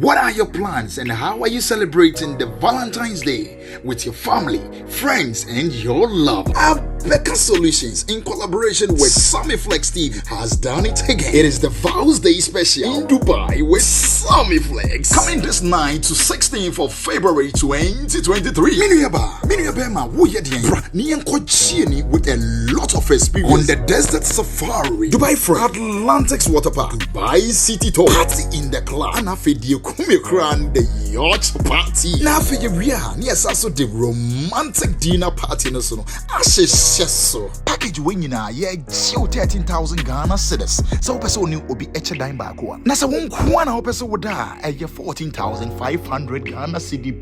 What are your plans and how are you celebrating the Valentine's Day with your family, friends, and your lover? Becca Solutions, in collaboration with Sammy Flex TV, has done it again. It is the Vows Day special in Dubai with Sammy Flex. Coming this 9 to 16th of February 2023. Miniaba, with a lot of experience on the desert safari, Dubai Front, Atlantic's Water Park, Dubai City Tour, party in the club, and the yacht party. Now for you, yes, also the romantic dinner party. So package winning yeah, 13,000 Ghana cedis. So person new will be each dime back one. Nasa one kwana person would die at 14,500 Ghana cedi.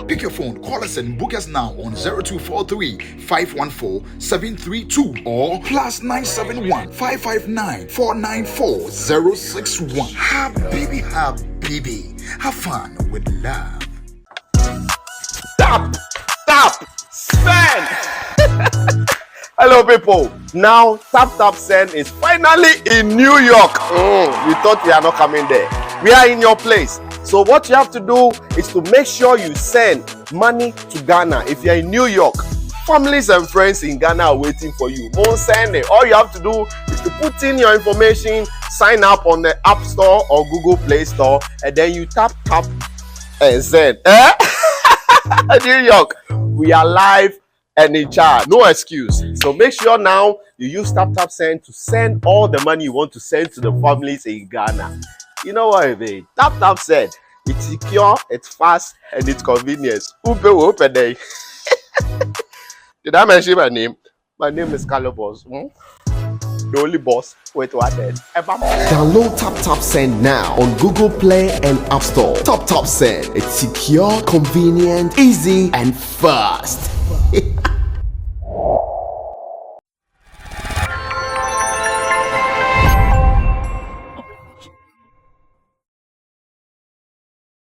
Pick your phone, call us and book us now on 0243 514 732 or +971 559 494 061. Habibi, have fun with love. Taptap Send. Hello people, now Taptap Send is finally in New York. You thought we are not coming there. We are in your place. So what you have to do is to make sure you send money to Ghana. If you're in New York, families and friends in Ghana are waiting for you. Don't send it. All you have to do is to put in your information, sign up on the App Store or Google Play Store, and then you tap and send. New York, we are live and in charge, no excuse. So make sure now you use Taptap Send to send all the money you want to send to the families in Ghana. You know what I mean? Taptap Send, it's secure, it's fast, and it's convenient. Open day. Did I mention my name? My name is Calabos. The only boss. Wait, what then? Download Taptap Send now on Google Play and App Store. Taptap Send, it's secure, convenient, easy, and fast.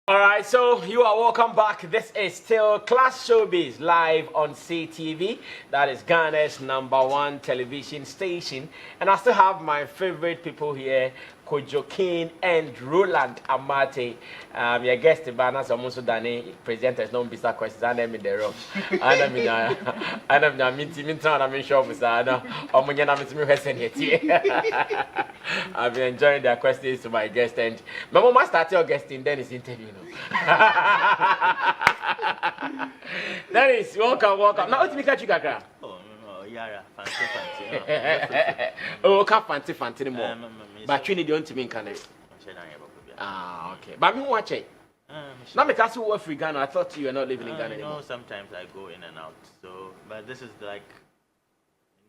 Alright, so you are welcome back. This is still Class Showbiz live on CTV. That is Ghana's #1 television station. And I still have my favorite people here, Kojo King and Roland Amate. Your guest, Ibana, Samuso Dani, presenters, no Bisa questions, and I'm in the room. I'm in shop with Sana. I've been enjoying their questions to my guest, and my mama started your guesting, then it's interview. Dennis, welcome. Now, what's me catch you, Kaka? Oh, no, yeah, fancy. Oh, fancy more. But you need to mean can okay. But me watch it. Now me cast you free Ghana. I thought you were not living in Ghana anymore. No, sometimes I go in and out. So, but this is like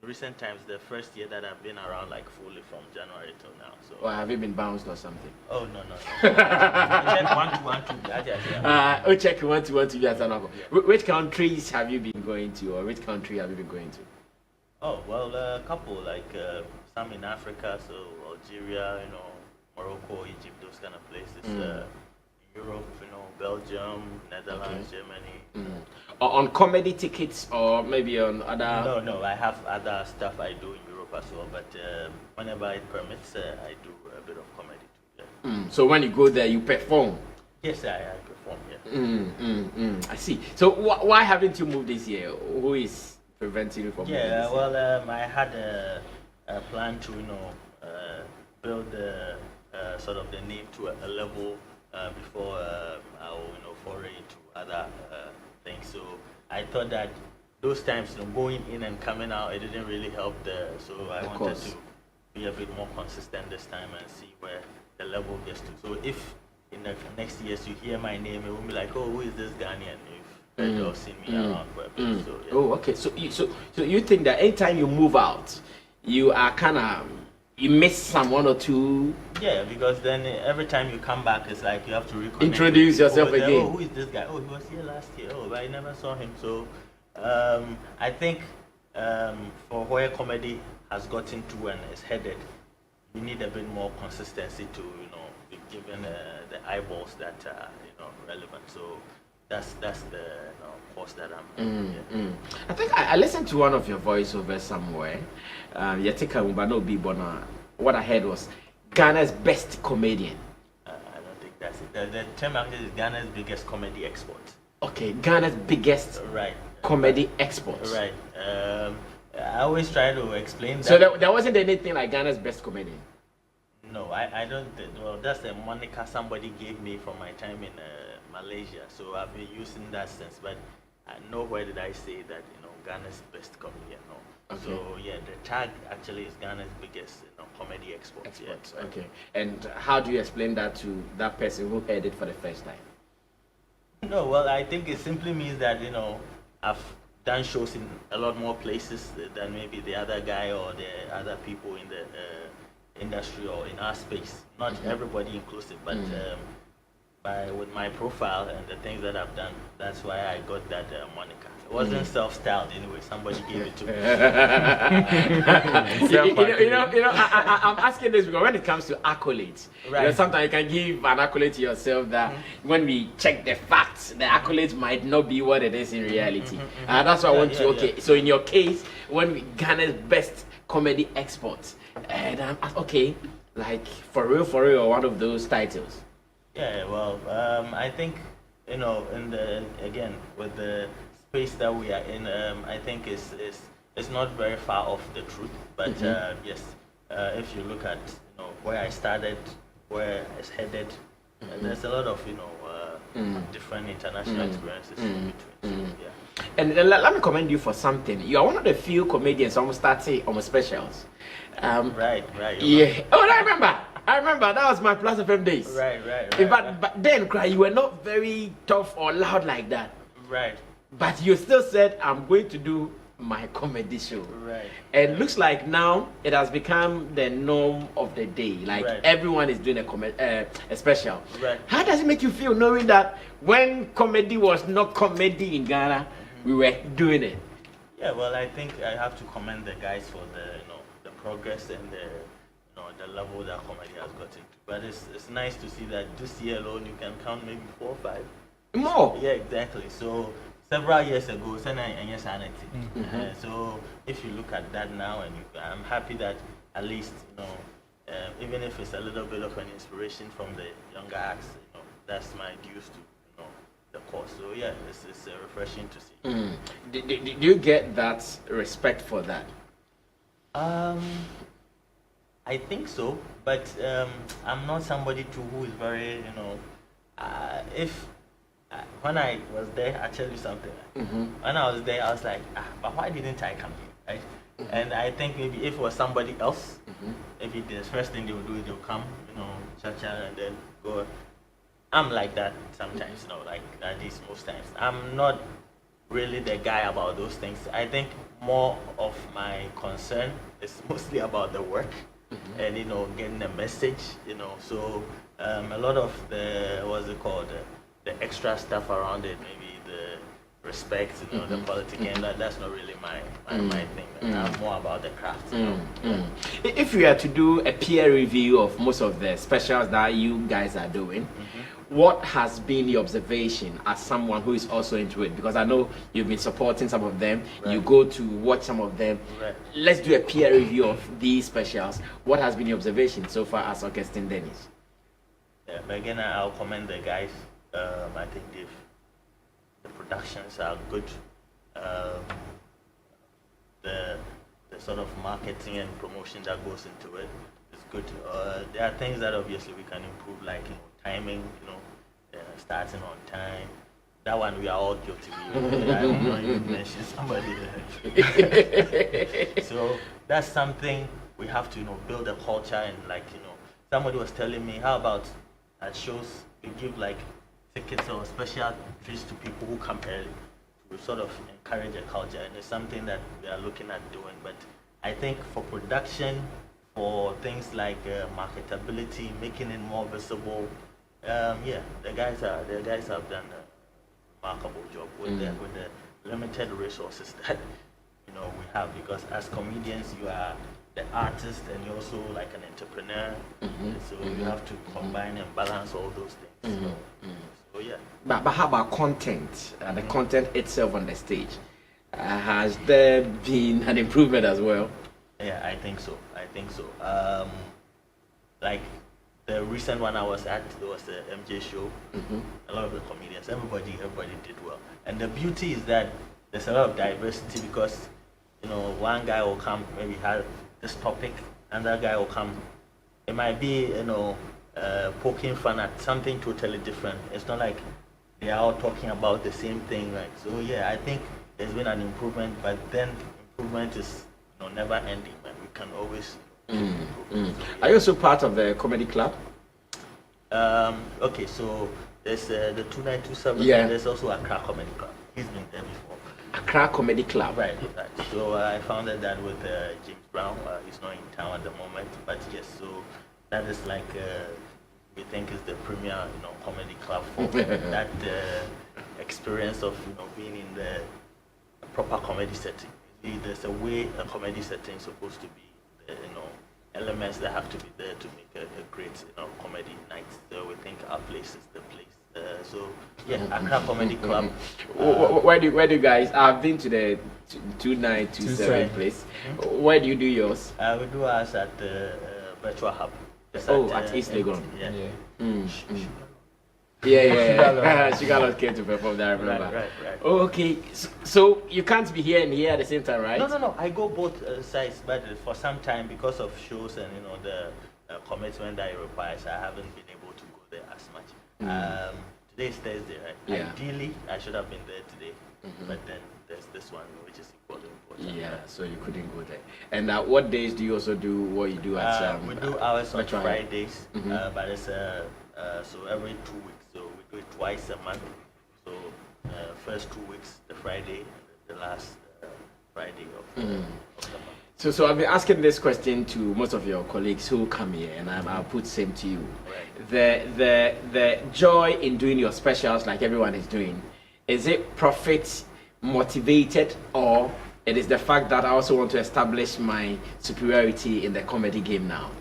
in recent times the first year that I've been around like fully from January till now. So. Well, have you been bounced or something? Oh no. Check 1 2 1 2. Check 1 2 1 2. Which countries have you been going to, or which country have you been going to? Oh well, a couple like some in Africa, so Algeria, Morocco, Egypt, those kind of places. Europe, Belgium, Netherlands, Germany. On comedy tickets or maybe on other? No, I have other stuff I do in Europe as well, but whenever it permits, I do a bit of comedy too. Yeah. So when you go there, you perform? Yes, I perform, yeah. I see. So why haven't you moved this year? Who is preventing you from moving this year? Well, I had a plan to, build sort of the name to a level before I'll foray into other things. So I thought that those times going in and coming out, it didn't really help so I wanted to be a bit more consistent this time and see where the level gets to. So if in the next years you hear my name, it will be like, oh, who is this Ghanaian? You've seen me around for a bit. So, yeah. Oh, okay. So you think that anytime you move out, you are kind of you miss some one or two? Yeah, because then every time you come back, it's like you have to introduce yourself again. Oh, who is this guy? Oh, he was here last year. Oh, but I never saw him. So I think for where comedy has gotten to and is headed, we need a bit more consistency to be given the eyeballs that are relevant. So that's the course that I'm. I think I listened to one of your voiceovers somewhere. What I heard was Ghana's best comedian. I don't think That's it. The term actually is Ghana's biggest comedy export. Okay, Ghana's biggest Right. comedy export. Right. I always try to explain that. So there wasn't anything like Ghana's best comedy. No, I don't. Well, that's a moniker somebody gave me from my time in Malaysia. So I've been using that since. But nowhere did I say that Ghana's best comedy. No. Okay. So yeah, the tag actually is Ghana's biggest comedy export. Yeah, right. Okay. And how do you explain that to that person who heard it for the first time? No, well, I think it simply means that I've done shows in a lot more places than maybe the other guy or the other people in the industry or in our space. Not everybody inclusive, but with my profile and the things that I've done, that's why I got that moniker. It wasn't self-styled anyway. Somebody gave it to me. I'm asking this because when it comes to accolades, Right. Sometimes you can give an accolade to yourself that when we check the facts, the accolades might not be what it is in reality. That's why I want to. Okay, so in your case, when we Ghana's best comedy export, and okay, like for real, one of those titles. Yeah, well, I think in the with the space that we are in, I think it's not very far off the truth. But yes, if you look at where I started, where it's headed, there's a lot of different international experiences in between. So, yeah. And let me commend you for something. You are one of the few comedians almost starting on specials. Right. Yeah. Oh, I remember. That was my Plus FM days. Right. But then, you were not very tough or loud like that. Right. But you still said, I'm going to do my comedy show. Right. And looks like now it has become the norm of the day. Like everyone is doing a special. Right. How does it make you feel knowing that when comedy was not comedy in Ghana, we were doing it? Yeah, well, I think I have to commend the guys for the progress and the level that comedy has gotten to. But it's nice to see that this year alone you can count maybe 4 or 5 more. Yeah, exactly. So several years ago, so if you look at that now, and I'm happy that at least even if it's a little bit of an inspiration from the younger acts, that's my dues to the cause. So yeah, it's refreshing to see. Do you get that respect for that? I think so, but I'm not somebody who is very when I was there, I'll tell you something. When I was there, I was like, but why didn't I come here, right? And I think maybe if it was somebody else, if it is the first thing they would do is they'll come, cha-cha, and then go. I'm like that sometimes, like at least most times. I'm not really the guy about those things. I think more of my concern is mostly about the work and, getting a message, So a lot of the, the extra stuff around it, maybe the respect, the politics, and that's not really my thing. I'm more about the craft. If you are to do a peer review of most of the specials that you guys are doing, what has been the observation as someone who is also into it? Because I know you've been supporting some of them, you go to watch some of them. Let's do a peer review of these specials. What has been the observation so far as Augustine Dennis? Yeah, but again, I'll commend the guys. I think the productions are good. The sort of marketing and promotion that goes into it is good. There are things that obviously we can improve, like timing, starting on time. That one we are all guilty. I don't know if you mention somebody there. So that's something we have to build a culture, and somebody was telling me, how about at shows we give tickets or special treats to people who come early to sort of encourage a culture, and it's something that we are looking at doing. But I think for production, for things like marketability, making it more visible, the guys have done a remarkable job with the limited resources that we have, because as comedians you are the artist and you're also like an entrepreneur, so you have to combine and balance all those things. So yeah. But how about content? The content itself on the stage, has there been an improvement as well? Yeah, I think so. Like the recent one I was at, it was the MJ show. A lot of the comedians, everybody did well. And the beauty is that there's a lot of diversity because, you know, one guy will come, maybe have this topic, another guy will come. It might be, you know, poking fun at something totally different. It's not like they are all talking about the same thing, right? So yeah, I think there's been an improvement, but then improvement is, you know, never ending, man. We can always improve. Are you also part of the comedy club? Okay, so there's the 2927. Yeah. And there's also Accra Comedy Club. He's been there before. Accra Comedy Club. Right. So I founded that with James Brown. He's not in town at the moment, but yes. So that is like we think is the premier, you know, comedy club for that experience of, you know, being in the proper comedy setting. There's a way a comedy setting is supposed to be. You know, elements that have to be there to make a great, you know, comedy night. So we think our place is the place. So yeah, Accra Comedy Club. Where do you guys? I've been to the 2927 place. Where do you do yours? We do ours at the Virtual Hub. It's at East Legon. Yeah. Yeah. Sugarlot came to perform that, I remember. Right. Okay, so you can't be here and here at the same time, right? No. I go both sides, but for some time because of shows and, you know, the commitment that it requires, I haven't been able to go there as much. Today is Thursday, right? Yeah. Ideally, I should have been there today, but then there's this one which is important. Yeah, so you couldn't go there. And what days do you also do what you do at? We do ours on Metro? Fridays, but it's so every 2 weeks. So we do it twice a month. So first 2 weeks, the Friday, and the last Friday of the month. So I've been asking this question to most of your colleagues who come here, and I'll put same to you. Right. The joy in doing your specials like everyone is doing, is it profit motivated, or it is the fact that I also want to establish my superiority in the comedy game now?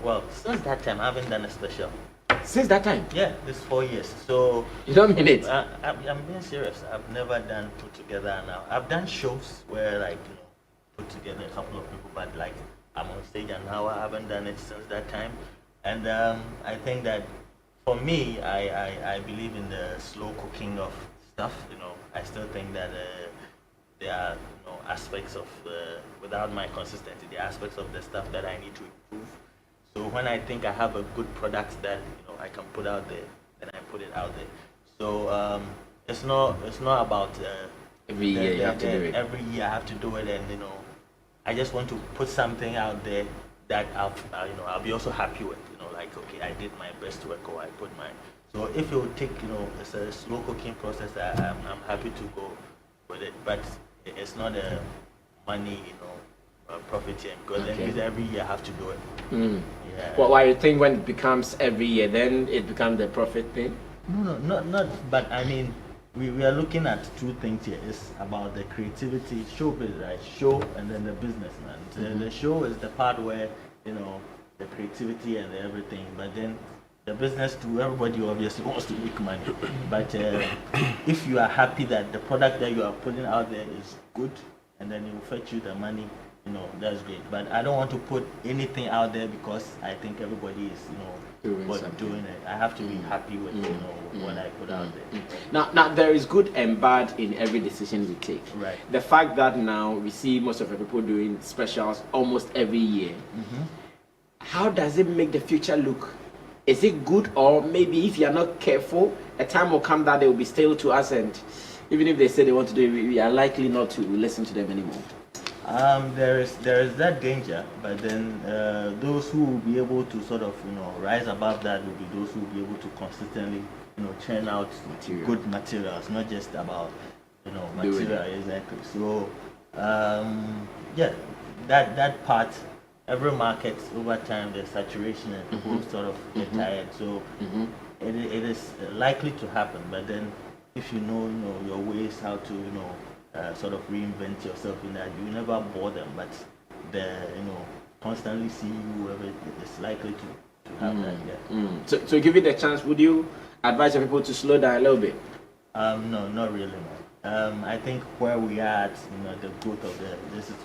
Well, since that time, I haven't done a special. Since that time? Yeah, it's 4 years. So you don't mean it? I'm being serious. I've never done put together now. I've done shows where, like, you know, put together a couple of people, but like I'm on stage and now I haven't done it since that time. And I think that for me, I believe in the slow cooking of stuff. You know, I still think that there are, you know, aspects of without my consistency, the aspects of the stuff that I need to improve. So when I think I have a good product that, you know, I can put out there, then I put it out there. So it's not about every year you have to do it. Every year I have to do it, and, you know, I just want to put something out there that I'll be also happy with. You know, like, okay, I did my best work, or I put my. So if it would take, you know, it's a slow cooking process, I'm happy to go with it, but it's not a money, you know, profit here, because then every year I have to do it. Yeah. Well, why you think when it becomes every year, then it becomes the profit thing? No, not. But I mean, we are looking at two things here. It's about the creativity, showbiz, right? Show, and then the business, man. The show is the part where, you know, the creativity and everything, but then the business too, everybody obviously wants to make money. But if you are happy that the product that you are putting out there is good, and then it will fetch you the money, you know, that's great. But I don't want to put anything out there because I think everybody is, you know, doing it. I have to be happy with, you know, what I put out there. Now there is good and bad in every decision we take. Right. The fact that now we see most of the people doing specials almost every year. How does it make the future look? Is it good, or maybe if you are not careful, a time will come that they will be stale to us, and even if they say they want to do it, we are likely not to listen to them anymore? There is that danger, but then those who will be able to sort of, you know, rise above that will be those who will be able to consistently, you know, churn out good materials, not just about, you know, material. Exactly. So yeah, that part. Every market over time, there's saturation and people sort of get tired. So it is likely to happen. But then, if you know your ways, how to, you know, sort of reinvent yourself in that, you never bore them. But you know, constantly see you, it's likely to have that. Yeah. So give it a chance. Would you advise people to slow down a little bit? No, not really, man. I think where we are at, you know, the growth of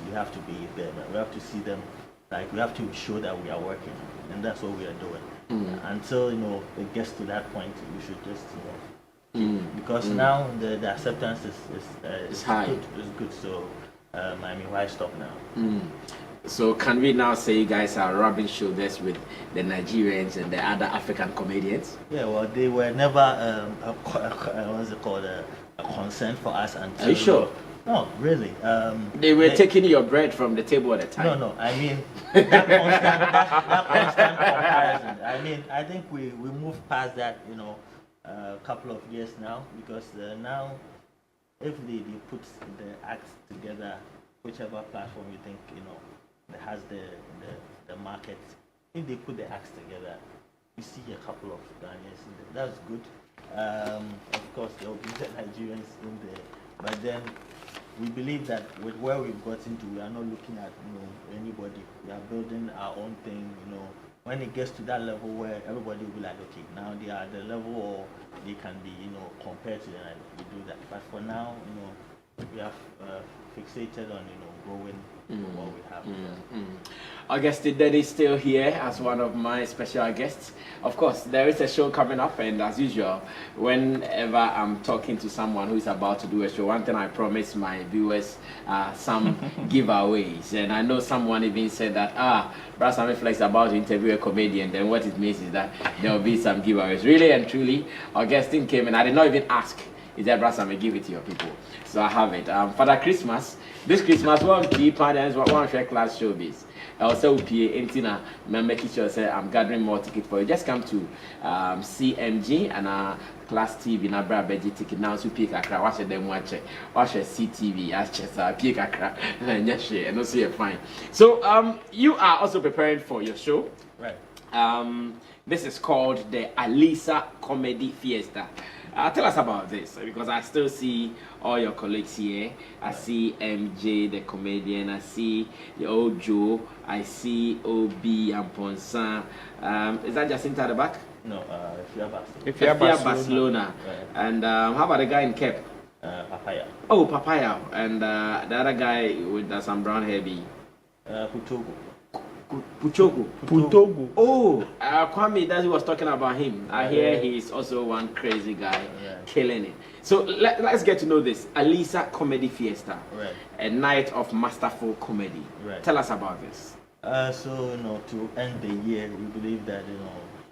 we have to be there, man. We have to see them like we have to show that we are working, and that's what we are doing. Until it gets to that point, we should just because now the acceptance is high. Good. It's good. So I mean, why stop now? So can we now say you guys are rubbing shoulders with the Nigerians and the other African comedians? Yeah, well, they were never what's it called, a concern for us until. Are you sure? No, really. They were taking your bread from the table at the time. No. I mean that constant comparison. I mean, I think we moved past that, a couple of years now, because now if they put the acts together, whichever platform you think that has the market, if they put the acts together, you see a couple of Ghanaians in there. That's good. Of course, there will be the Nigerians in there, but then we believe that with where we've got into, we are not looking at anybody. We are building our own thing. When it gets to that level where everybody will be like, okay, now they are at the level, or they can be compared to them, and we do that. But for now, we are fixated on growing what we have. Augustine Daddy is still here as one of my special guests. Of course, there is a show coming up, and as usual, whenever I'm talking to someone who is about to do a show, one thing I promise my viewers are some giveaways. And I know someone even said that, Brother Sammy Flex about to interview a comedian, then what it means is that there will be some giveaways. Really and truly, Augustine came and I did not even ask. Is that Brother Sammy, give it to your people. So I have it. Father Christmas, this Christmas, one parents, one share class showbiz. I also pay Entina, making sure say I'm gathering more tickets for you. Just come to CMG and Class TV na bra beji ticket now so pick akra watch them watch CTV as chesa pick akra and share and also you're fine. So you are also preparing for your show. Right. This is called the Alisa Comedy Fiesta. Tell us about this, because I still see all your colleagues here. I see MJ, the comedian. I see the old Joe. I see OB and Ponsan. Is that Jacinta at the back? No, if you're Barcelona. Right. And how about the guy in Cape? Papaya. Oh, Papaya. And the other guy with some brown hair. Putogo. Putogo. Oh, Kwame, that was talking about him. I hear he's also one crazy guy, killing it. So let's get to know this. Alisa Comedy Fiesta, a night of masterful comedy. Tell us about this. So to end the year, we believe that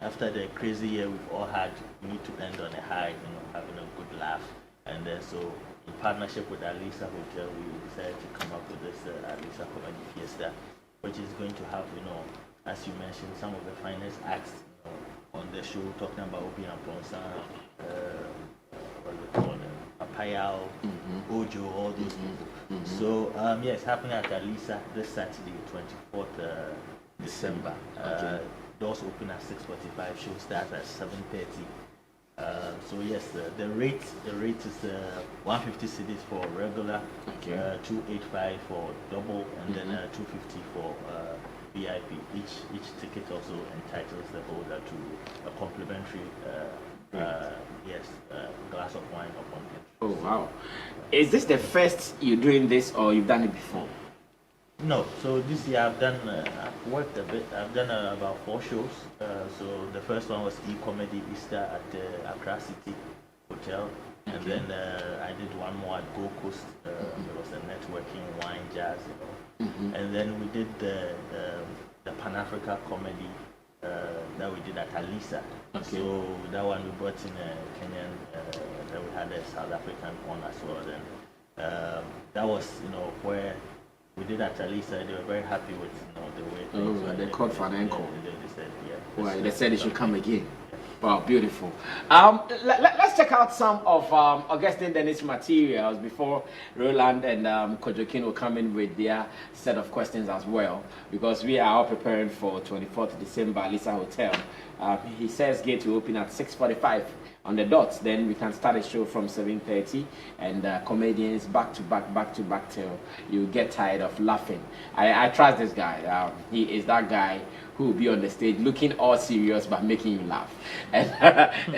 after the crazy year we've all had, we need to end on a high, having a good laugh. And so in partnership with Alisa Hotel, we decided to come up with this Alisa Comedy Fiesta, which is going to have, as you mentioned, some of the finest acts on the show, talking about Obi and Ponsan, what we call Papaya, Ojo, all those people. So, it's happening at Alisa this Saturday, 24th December. Doors open at 6:45, show starts at 7:30. So yes, the rate is 150 cedis for regular, 285 for double, and then 250 for VIP. Each ticket also entitles the holder to a complimentary glass of wine upon entry. Oh wow! Is this the first you're doing this, or you've done it before? No, so this year I've worked a bit. I've done about 4 shows. So the first one was Comedy Fiesta at the Accra City Hotel, and then I did one more at Gold Coast. It was a networking wine jazz, and then we did the Pan Africa comedy that we did at Alisa. So that one we brought in a Kenyan, then we had a South African one as well. Then that was where we did at Alisa. They were very happy with the way things were. They called for an encore. They said, well, they said it should come again. Wow, beautiful. Let's check out some of Augustine Dennis materials before Roland and Kojokin will come in with their set of questions as well, because we are all preparing for 24th December Alisa Hotel. He says gate will open at 6:45 on the dot. Then we can start a show from 7:30, and comedians back to back till you get tired of laughing. I trust this guy. He is that guy who will be on the stage looking all serious but making you laugh. And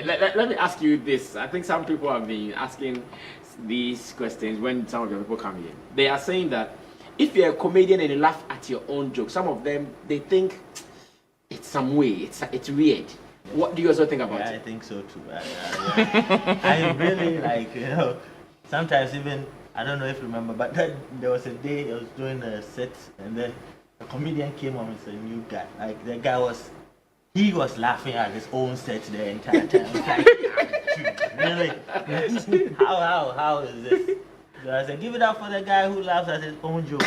let me ask you this. I think some people have been asking these questions when some of the people come here. They are saying that if you're a comedian and you laugh at your own joke, some of them they think it's some way, it's weird. What do you also think about it? I think so too. I really like, sometimes even, I don't know if you remember, but there was a day I was doing a set and then a comedian came on with a new guy. Like the guy he was laughing at his own set the entire time. Like, really? How is this? So I said, give it up for the guy who laughs at his own joke.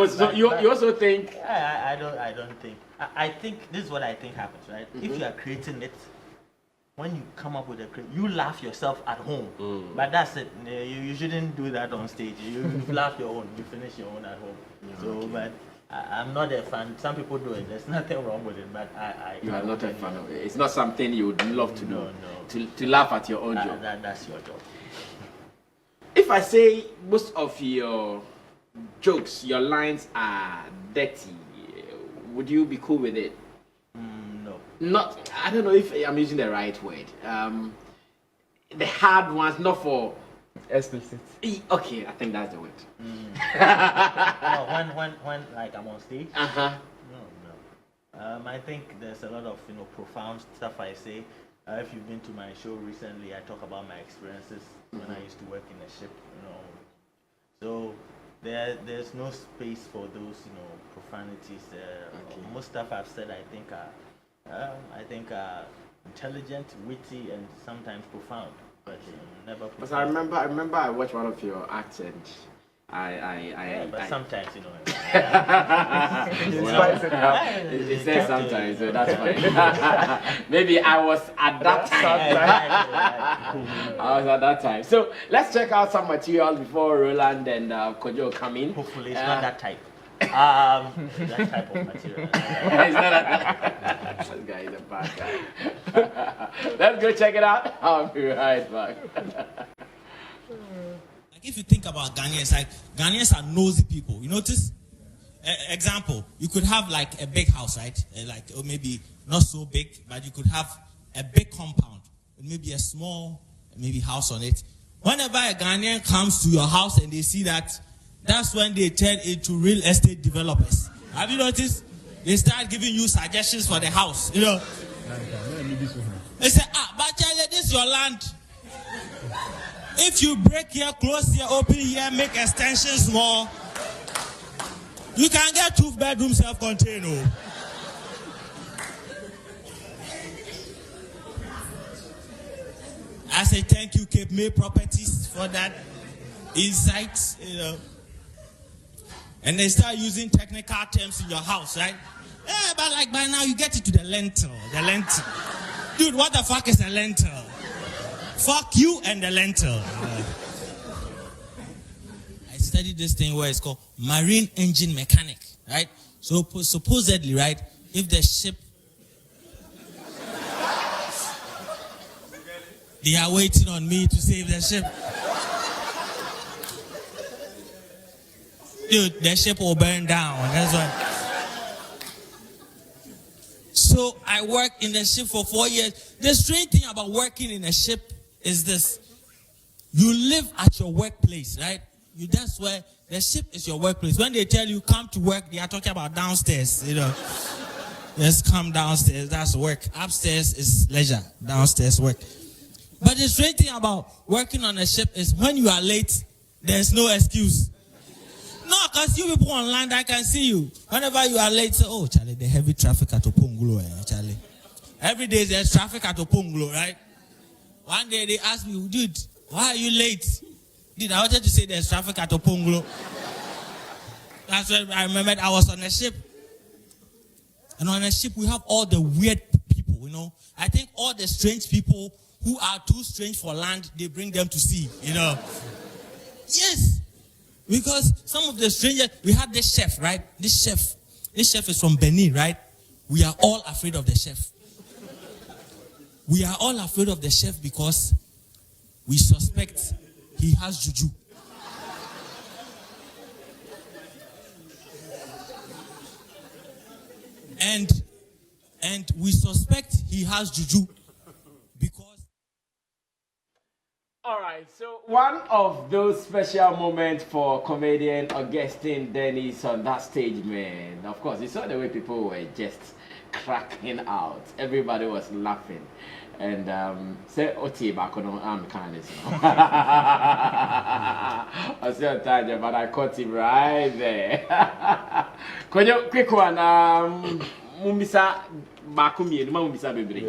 So you also think? I don't think. I think this is what I think happens, right? If you are creating it, when you come up with you laugh yourself at home. But that's it. You shouldn't do that on stage. You laugh your own. You finish your own at home. So, but I'm not a fan. Some people do it. There's nothing wrong with it. But you are not a fan of it. It's not something you would love to do. No. To laugh at your own joke. That's your job. If I say most of your jokes, your lines are dirty, would you be cool with it? No. Not. I don't know if I'm using the right word. The hard ones, not for explicit. Okay, I think that's the word. When like I'm on stage. No. I think there's a lot of profound stuff I say. If you've been to my show recently, I talk about my experiences when I used to work in a ship. So there's no space for those profanities. Most stuff I've said I think are intelligent, witty, and sometimes profound. But never. Because I remember I watched one of your acts and but sometimes it says sometimes, so that's fine. Maybe I was at that time. I was at that time. So let's check out some materials before Roland and Kojo come in. Hopefully it's not that type. That type of material. It's not that. This guy is a bad guy. Let's go check it out. I'll be right back. If you think about Ghanaians, like Ghanaians are nosy people. You notice? Example, you could have like a big house, right? Or maybe not so big, but you could have a big compound, maybe a small, house on it. Whenever a Ghanaian comes to your house and they see that, that's when they turn into real estate developers. Have you noticed? They start giving you suggestions for the house. They say, but Charlie, this is your land. If you break here, close here, open here, make extensions more, you can get 2-bedroom self-contained. I say thank you, Cape May Properties, for that insight, And they start using technical terms in your house, right? Yeah, but like by now you get it to the lentil. Dude, what the fuck is a lentil? Fuck you and the lentil. I studied this thing where it's called marine engine mechanic, right? So supposedly, right, if the ship, they are waiting on me to save the ship. Dude, the ship will burn down. That's why. So I worked in the ship for 4 years. The strange thing about working in a ship is this. You live at your workplace, right? That's where the ship is your workplace. When they tell you come to work, they are talking about downstairs, Just come downstairs, that's work. Upstairs is leisure, downstairs work. But the strange thing about working on a ship is when you are late, there's no excuse. No, because you people online, I can see you. Whenever you are late, say, oh, Charlie, the heavy traffic at Opungulo, Charlie. Every day there's traffic at Opungulo, right? One day they asked me, dude, why are you late? Dude, I wanted to say there's traffic at Opungulo. That's when I remembered I was on a ship. And on a ship, we have all the weird people, I think all the strange people who are too strange for land, they bring them to sea, Yes. Because some of the strangers, we had this chef, right? This chef is from Benin, right? We are all afraid of the chef. We are all afraid of the chef because we suspect he has juju. And we suspect he has juju because... All right. right, so one of those special moments for comedian Augustine Dennis on that stage, man. Of course, you saw the way people were just cracking out. Everybody was laughing. And say Oti back on arm kindness. I said Taja, but I caught him right there. Could you quick one? Mumbisa Bakumi, Mumbisa Baby.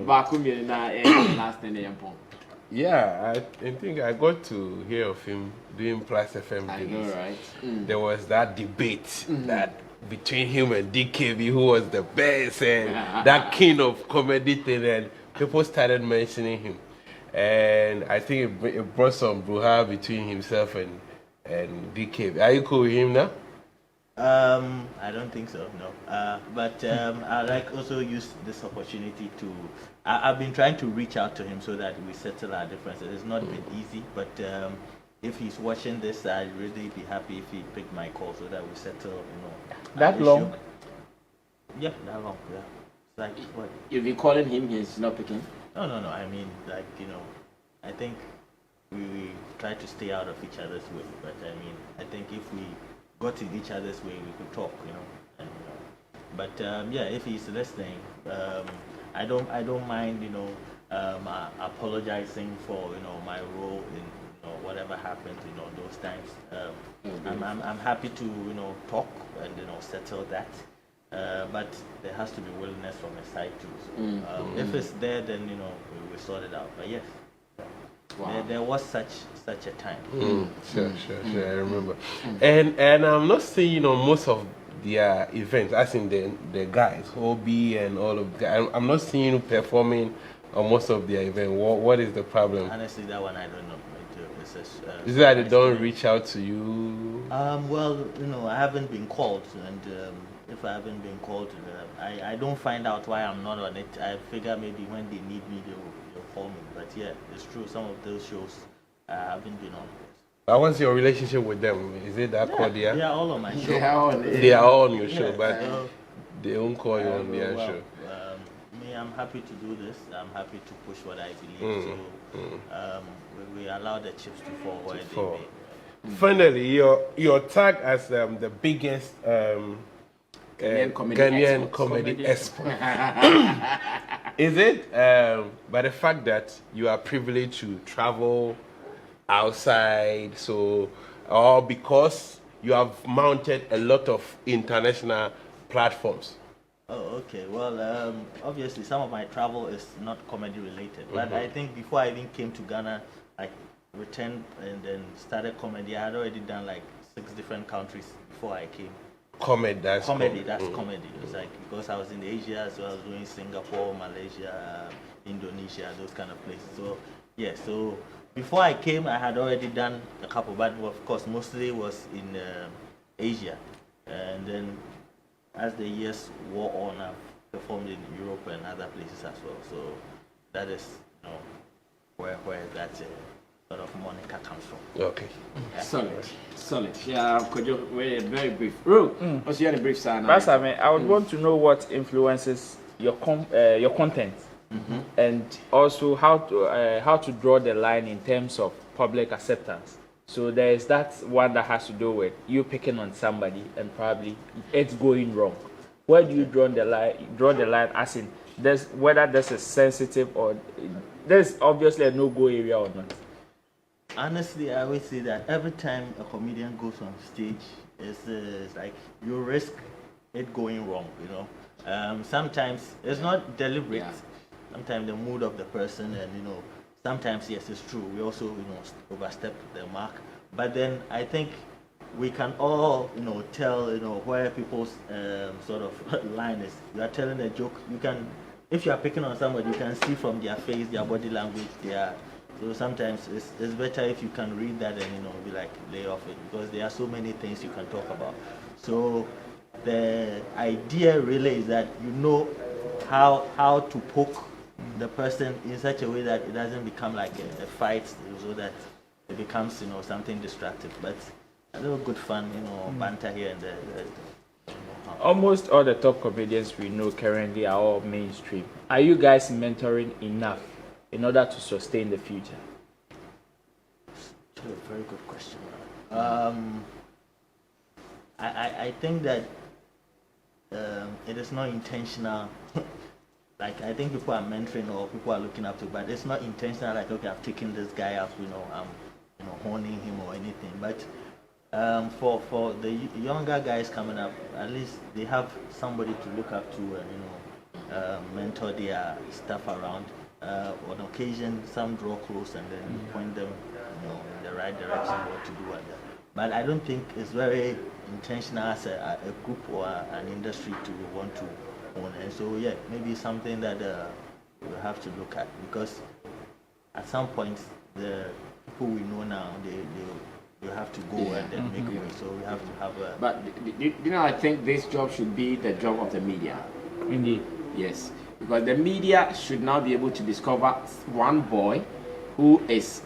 Bakumi na last name. Yeah, I think I got to hear of him doing Plus FM. I know, right? There was that debate that between him and DKB, who was the best, and that king of comedy thing, and people started mentioning him. And I think it brought some brouhaha between himself and DKB. Are you cool with him now? I don't think so, no. But I like also use this opportunity to. I've been trying to reach out to him so that we settle our differences. It's not been easy, but if he's watching this, I'd really be happy if he picked my call so that we settle, That long? Yeah, that long. Yeah. It's like what? You'll be calling him, he's not picking. No. I mean, like I think we try to stay out of each other's way. But I mean, I think if we got in each other's way, we could talk, And, but yeah, if he's listening, I don't mind, apologizing for my role in whatever happened, those times. I'm happy to talk and settle that. But there has to be willingness from his side too. So, if it's there, then we sort it out. But yes. Wow. There was such a time. Sure, I remember. And I'm not seeing most of their events, as in the guys, Hobie and all of that. I'm not seeing you performing on most of their events. What is the problem? Honestly, that one I don't know. Is it that they don't reach out to you? Well, I haven't been called, and if I haven't been called, I don't find out why I'm not on it. I figure maybe when they need me, they'll call me. But yeah, it's true. Some of those shows I haven't been on. What's your relationship with them? Is it that cordial? They are all on my show. They are all on your show, but they won't call you on their show. I'm happy to do this. I'm happy to push what I believe. We allow the chips to fall where they may. Finally, your tag as the biggest Ghanaian comedy expert. Is it by the fact that you are privileged to travel outside, or because you have mounted a lot of international platforms? Oh, okay. Well, obviously, some of my travel is not comedy related, but I think before I even came to Ghana, I returned and then started comedy. I had already done like 6 different countries before I came. Comedy. That's comedy. It was like because I was in Asia, so I was doing Singapore, Malaysia, Indonesia, those kind of places. So yeah, so before I came, I had already done a couple, but of course, mostly was in Asia, and then as the years wore on, I've performed in Europe and other places as well. So that is, where that sort of moniker comes from. Okay. Yeah. Solid. Yeah, could you wait very brief? What's your brief sign? I would want to know what influences your content, and also how to draw the line in terms of public acceptance. So there is that one that has to do with you picking on somebody and probably it's going wrong. Where do you draw the line? As in, whether this is sensitive or there's obviously a no-go area or not. Honestly, I would say that every time a comedian goes on stage, it's like you risk it going wrong. Sometimes it's not deliberate. Yeah. Sometimes the mood of the person and sometimes, yes, it's true. We also, overstep the mark. But then I think we can all, tell, where people's sort of line is. You are telling a joke. You can, if you are picking on somebody, you can see from their face, their body language, So sometimes it's better if you can read that and, be like, lay off it. Because there are so many things you can talk about. So the idea really is that how to poke the person in such a way that it doesn't become like a fight, so that it becomes something destructive, but a little good fun, banter here and there. Almost all the top comedians we know currently are all mainstream. Are you guys mentoring enough in order to sustain the future? Very good question. I think that it is not intentional. Like, I think people are mentoring or people are looking up to, but it's not intentional. Like, okay, I've taken this guy up, I'm honing him or anything. But for the younger guys coming up, at least they have somebody to look up to and mentor their stuff around. On occasion, some draw close and then point them in the right direction what to do and that. But I don't think it's very intentional as a group or an industry to want to own. And so yeah, maybe something that we'll have to look at, because at some point the people we know now they have to go and then make way. So we have to have a. But I think this job should be the job of the media. Indeed. Yes, because the media should now be able to discover one boy who is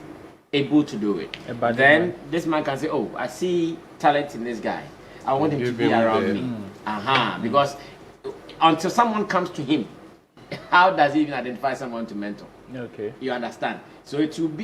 able to do it. But then this man can say, oh, I see talent in this guy. I want him to be around me. Because until someone comes to him, how does he even identify someone to mentor? Okay. You understand? So it should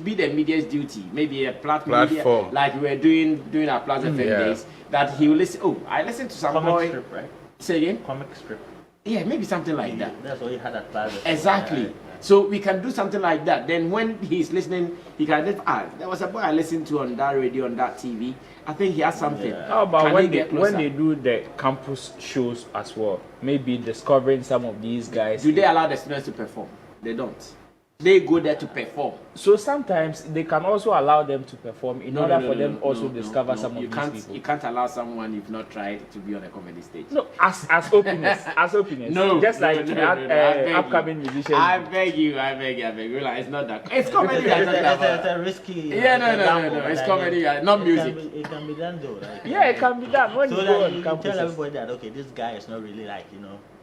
be the media's duty, maybe a platform. Media, like we were doing our Plaza FM days, that he will listen. Oh, I listened to some comic boy. Strip, right? Say again? Comic strip. Yeah, maybe something like that. That's what he had at Plaza. Exactly. So we can do something like that. Then when he's listening, he can identify, there was a boy I listened to on that radio, on that TV. I think he has something. Yeah. How about when they do the campus shows as well? Maybe discovering some of these guys. Do they allow the students to perform? They don't. They go there to perform. So sometimes they can also allow them to perform in order for them also discover some of these people. You can't allow someone you've not tried to be on a comedy stage. No, as openness, as openness. No, just like upcoming musicians. I beg you. Like, it's not that. It's comedy. It's a risky. Yeah, no. It's comedy, not music. It can be done though. Like, yeah, it can be done when so you go on you campus. Tell everybody that okay, this guy is not really like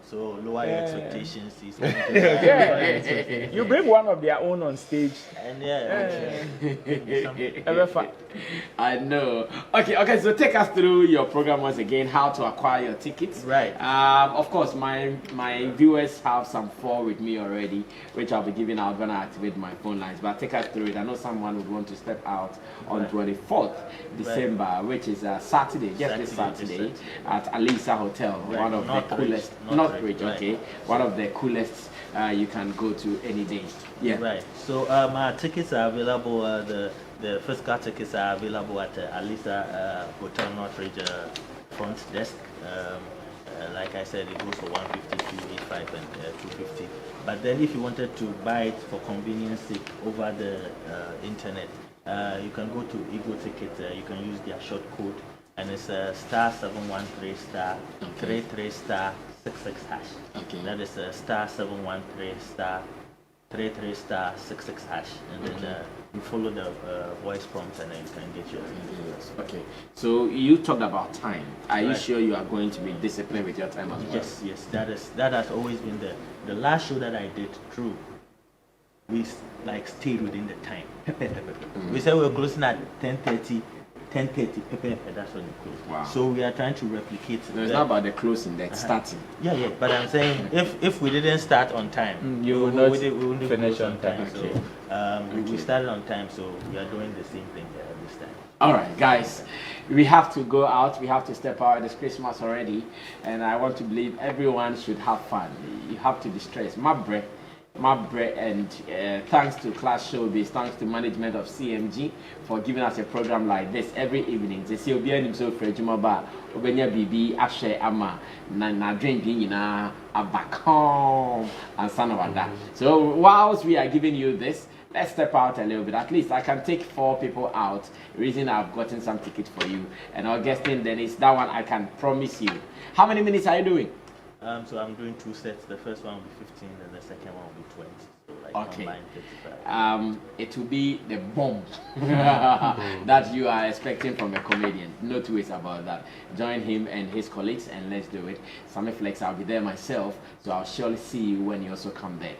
So lower your expectations. You bring one of their own on stage. And I know. Okay. So take us through your program once again. How to acquire your tickets. Right. Of course, my viewers have some 4 with me already, which I'll be giving out when I activate my phone lines. But take us through it. I know someone would want to step out on 24th December, which is a Saturday. Just this Saturday at Alisa Hotel, one of the coolest. One of the coolest you can go to any day. Yeah. Right. So our tickets are available. The first class tickets are available at Alisa Hotel Northridge front desk. Like I said, it goes for 150, 285, and 250. But then, if you wanted to buy it for convenience sake over the internet, you can go to Ego Ticket. You can use their short code, and it's *713 *33 *66 hash. Okay. That is *713 *33 *66 hash, and then you follow the voice prompt, and then you can get your videos. Okay. So you talked about time. Are you sure you are going to be disciplined with your time as well? Yes. That has always been the last show that I did. True. We stayed within the time. We said we were closing at 10:30. 10:30, that's when it closed. Wow. So we are trying to replicate. No, it's not about the closing, that's starting. Yeah. But I'm saying if we didn't start on time, we wouldn't finish on time. Okay. So we started on time, so we are doing the same thing this time. All right, guys, we have to go out. We have to step out. It's Christmas already, and I want to believe everyone should have fun. You have to distress. And thanks to Class Showbiz, thanks to management of CMG for giving us a program like this every evening. They say obi anim so free jumaba obenya bibi ahwe ama na drink na abacom and son of that. So whilst we are giving you this, let's step out a little bit. At least I can take 4 people out. The reason I've gotten some tickets for you, and Augustine, then it's that one I can promise you. How many minutes are you doing? So I'm doing 2 sets. The first one will be 15, and the second one will be 20. So combined 35. It will be the bomb that you are expecting from a comedian. No 2 ways about that. Join him and his colleagues, and let's do it. Sammy Flex, I'll be there myself, so I'll surely see you when you also come there.